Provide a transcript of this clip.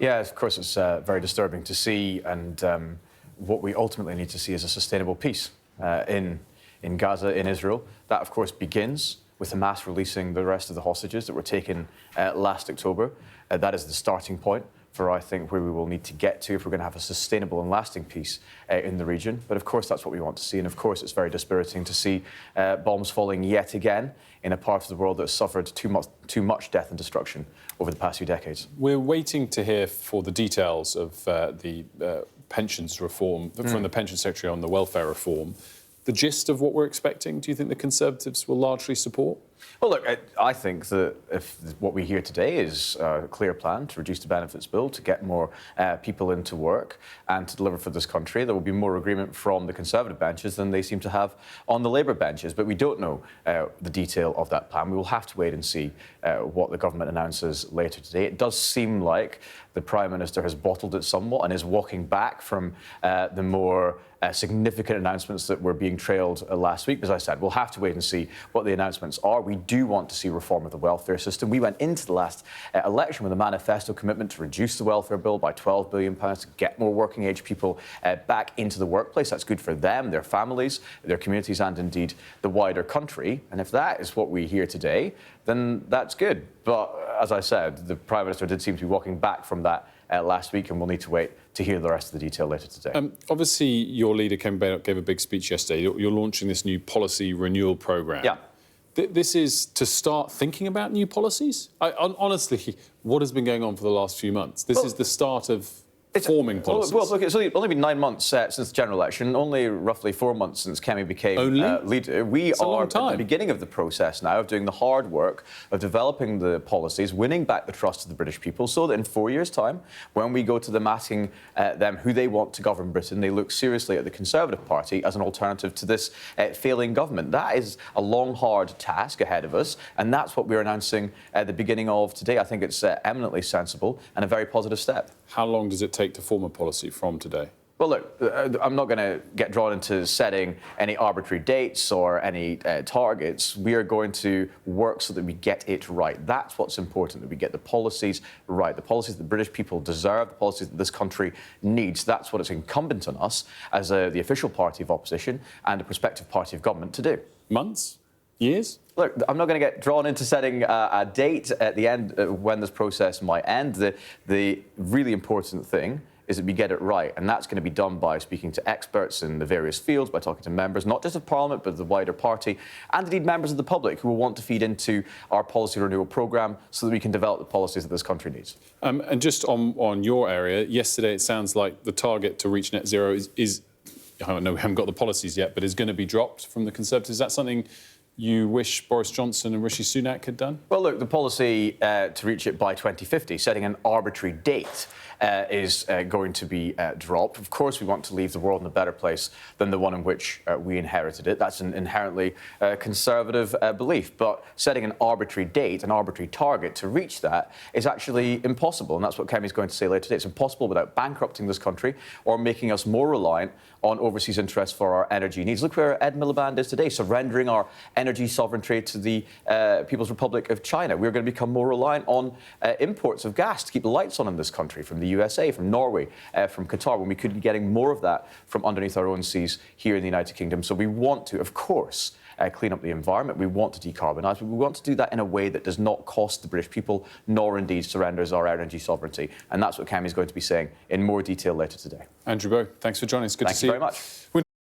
Yeah, of course, it's very disturbing to see, and what we ultimately need to see is a sustainable peace in Gaza, in Israel. That, of course, begins with Hamas releasing the rest of the hostages that were taken last October. That is the starting point for, I think, where we will need to get to if we're going to have a sustainable and lasting peace in the region. But, of course, that's what we want to see. And, of course, it's very dispiriting to see bombs falling yet again in a part of the world that has suffered too much death and destruction over the past few decades. We're waiting to hear for the details of the pensions reform, from the Pension Secretary on the welfare reform. The gist of what we're expecting, do you think the Conservatives will largely support? Well, look, I think that if what we hear today is a clear plan to reduce the benefits bill, to get more people into work and to deliver for this country, there will be more agreement from the Conservative benches than they seem to have on the Labour benches. But we don't know the detail of that plan. We will have to wait and see what the government announces later today. It does seem like the Prime Minister has bottled it somewhat and is walking back from the more significant announcements that were being trailed last week. As I said, we'll have to wait and see what the announcements are. We do want to see reform of the welfare system. We went into the last election with a manifesto commitment to reduce the welfare bill by £12 billion, to get more working age people back into the workplace. That's good for them, their families, their communities, and indeed the wider country. And if that is what we hear today, then that's good. But as I said, the Prime Minister did seem to be walking back from that last week, and we'll need to wait to hear the rest of the detail later today. Obviously, your leader, Kemi Badenoch, gave a big speech yesterday. You're launching this new policy renewal programme. Yeah. This is to start thinking about new policies? Honestly, what has been going on for the last few months? This is the start of forming policies. Well, look, it's only been 9 months since the general election, only roughly 4 months since Kemi became leader. We are at the beginning of the process now of doing the hard work of developing the policies, winning back the trust of the British people, so that in 4 years' time, when we go to them asking them who they want to govern Britain, they look seriously at the Conservative Party as an alternative to this failing government. That is a long, hard task ahead of us, and that's what we're announcing at the beginning of today. I think it's eminently sensible and a very positive step. How long does it take to form a policy from today? Well, look, I'm not going to get drawn into setting any arbitrary dates or any targets. We are going to work so that we get it right. That's what's important, that we get the policies right, the policies that the British people deserve, the policies that this country needs. That's what it's incumbent on us as the official party of opposition and a prospective party of government to do. Months? Years? Look, I'm not going to get drawn into setting a date at the end when this process might end. The really important thing is that we get it right, and that's going to be done by speaking to experts in the various fields, by talking to members, not just of Parliament, but of the wider party, and indeed members of the public who will want to feed into our policy renewal programme so that we can develop the policies that this country needs. And just on your area, yesterday it sounds like the target to reach net zero is I know we haven't got the policies yet, but is going to be dropped from the Conservatives. Is that something you wish Boris Johnson and Rishi Sunak had done? Well, look, the policy to reach it by 2050, setting an arbitrary date, is going to be dropped. Of course, we want to leave the world in a better place than the one in which we inherited it. That's an inherently conservative belief. But setting an arbitrary date, an arbitrary target to reach that is actually impossible. And that's what Kemi's going to say later today. It's impossible without bankrupting this country or making us more reliant on overseas interests for our energy needs. Look where Ed Miliband is today, surrendering our energy sovereignty to the People's Republic of China. We're going to become more reliant on imports of gas to keep the lights on in this country from the USA, from Norway, from Qatar, when we could be getting more of that from underneath our own seas here in the United Kingdom. So we want to, of course, clean up the environment. We want to decarbonise, but we want to do that in a way that does not cost the British people, nor indeed surrenders our energy sovereignty. And that's what Kemi is going to be saying in more detail later today. Andrew Bowie, thanks for joining us. Good to see you. Thank you very much.